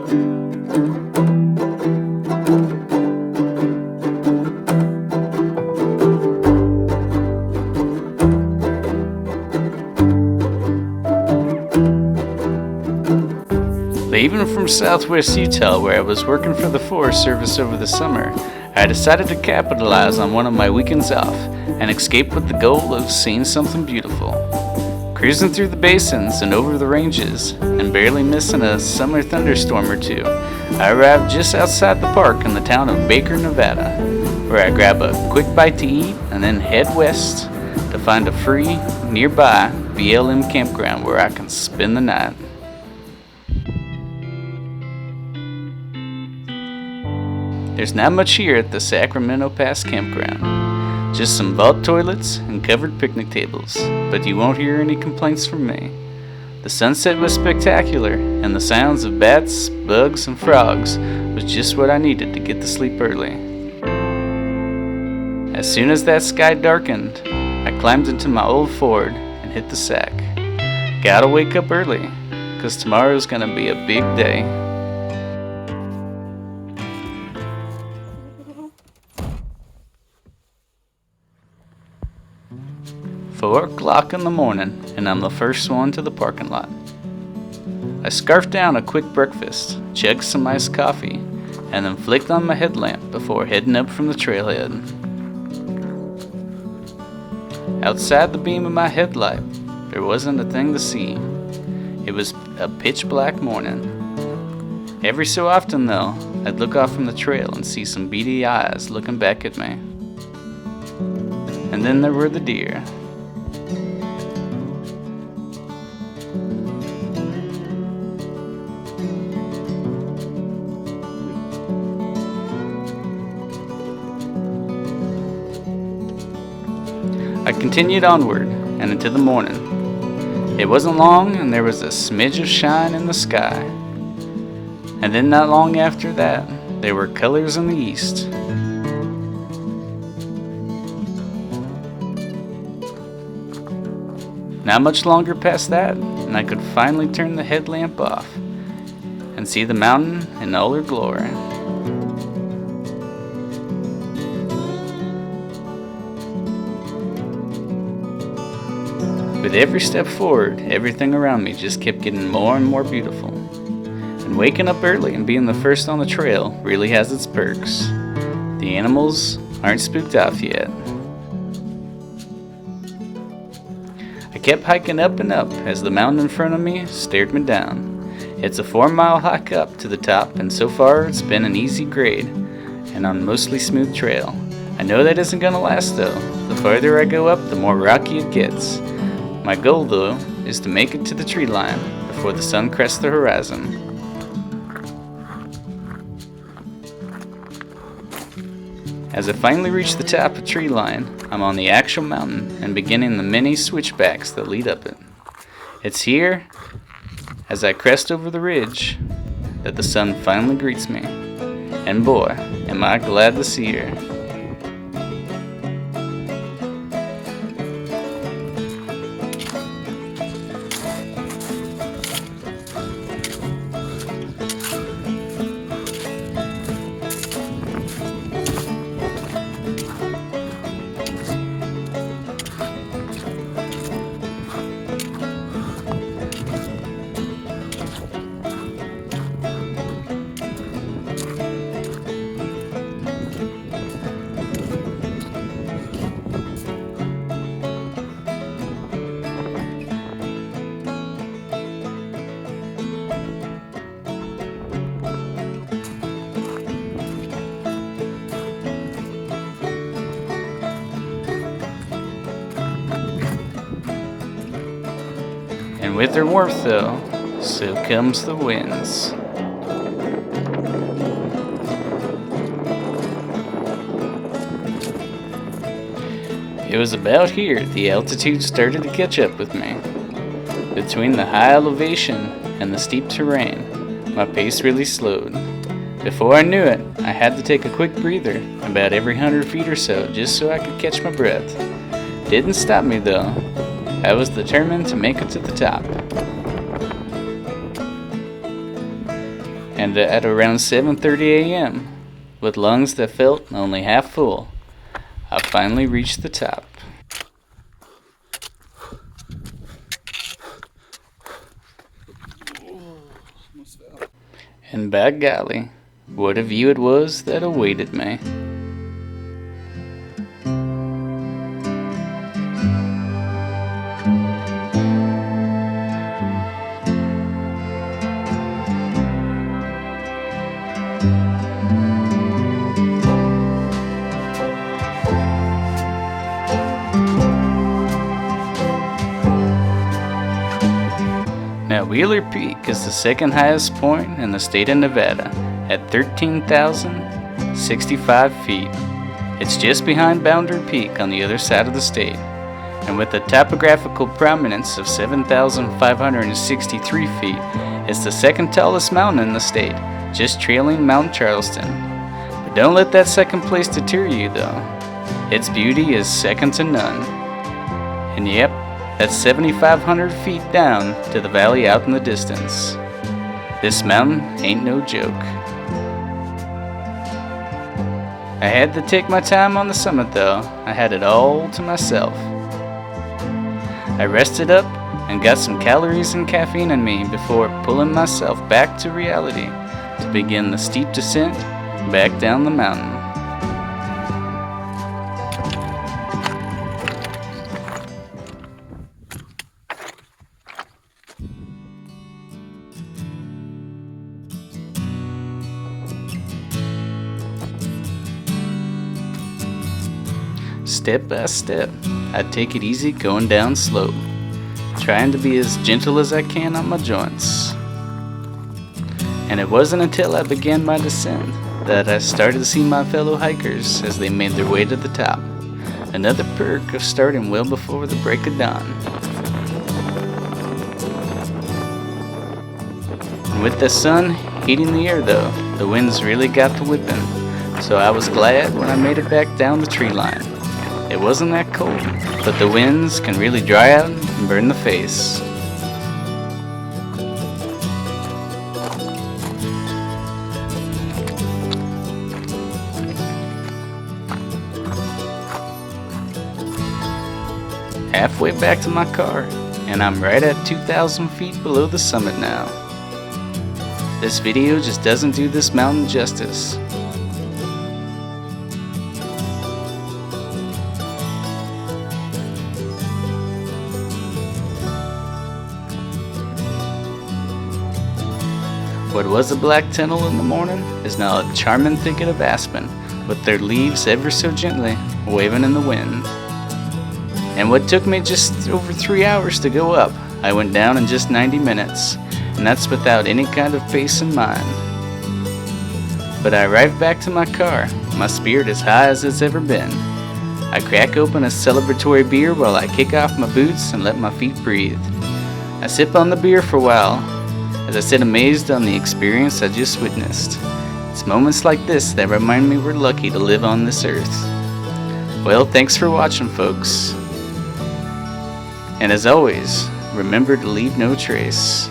Leaving from southwest Utah, where I was working for the Forest Service over the summer, I decided to capitalize on one of my weekends off and escape with the goal of seeing something beautiful. Cruising through the basins and over the ranges, and barely missing a summer thunderstorm or two, I arrived just outside the park in the town of Baker, Nevada, where I grab a quick bite to eat and then head west to find a free, nearby BLM campground where I can spend the night. There's not much here at the Sacramento Pass campground, just some vault toilets and covered picnic tables, but you won't hear any complaints from me. The sunset was spectacular, and the sounds of bats, bugs, and frogs was just what I needed to get to sleep early. As soon as that sky darkened, I climbed into my old Ford and hit the sack. Gotta wake up early, 'cause tomorrow's gonna be a big day. 4 o'clock in the morning, and I'm the first one to the parking lot. I scarfed down a quick breakfast, chugged some iced coffee, and then flicked on my headlamp before heading up from the trailhead. Outside the beam of my headlight, there wasn't a thing to see. It was a pitch black morning. Every so often, though, I'd look off from the trail and see some beady eyes looking back at me. And then there were the deer. I continued onward and into the morning. It wasn't long and there was a smidge of shine in the sky. And then not long after that, there were colors in the east. Not much longer past that, and I could finally turn the headlamp off and see the mountain in all her glory. With every step forward, everything around me just kept getting more and more beautiful. And waking up early and being the first on the trail really has its perks. The animals aren't spooked off yet. I kept hiking up and up as the mountain in front of me stared me down. It's a 4-mile hike up to the top, and so far it's been an easy grade and on mostly smooth trail. I know that isn't gonna last though. The farther I go up, the more rocky it gets. My goal, though, is to make it to the tree line before the sun crests the horizon. As I finally reach the top of tree line, I'm on the actual mountain and beginning the many switchbacks that lead up it. It's here, as I crest over the ridge, that the sun finally greets me. And boy, am I glad to see her. And with their warmth, though, so comes the winds. It was about here the altitude started to catch up with me. Between the high elevation and the steep terrain, my pace really slowed. Before I knew it, I had to take a quick breather about every 100 feet or so just so I could catch my breath. Didn't stop me though. I was determined to make it to the top. and at around 7:30 a.m., with lungs that felt only half full, I finally reached the top. And by golly, what a view it was that awaited me. Now, Wheeler Peak is the second highest point in the state of Nevada at 13,065 feet. It's just behind Boundary Peak on the other side of the state, and with a topographical prominence of 7,563 feet, it's the second tallest mountain in the state, just trailing Mount Charleston. But don't let that second place deter you though. Its beauty is second to none. And yep, that's 7,500 feet down to the valley out in the distance. This mountain ain't no joke. I had to take my time on the summit though. I had it all to myself. I rested up and got some calories and caffeine in me before pulling myself back to reality to begin the steep descent back down the mountain. Step by step, I take it easy going down slow, trying to be as gentle as I can on my joints. And it wasn't until I began my descent that I started to see my fellow hikers as they made their way to the top. Another perk of starting well before the break of dawn. And with the sun heating the air though, the winds really got to whipping, so I was glad when I made it back down the tree line. It wasn't that cold, but the winds can really dry out and burn the face. Halfway back to my car, and I'm right at 2,000 feet below the summit now. This video just doesn't do this mountain justice. What was a black tunnel in the morning is now a charming thicket of aspen, with their leaves ever so gently waving in the wind. And what took me just over 3 hours to go up, I went down in just 90 minutes, and that's without any kind of pace in mind. But I arrived back to my car, my spirit as high as it's ever been. I crack open a celebratory beer while I kick off my boots and let my feet breathe. I sip on the beer for a while, as I sit amazed on the experience I just witnessed. It's moments like this that remind me we're lucky to live on this earth. Well, thanks for watching, folks. And as always, remember to leave no trace.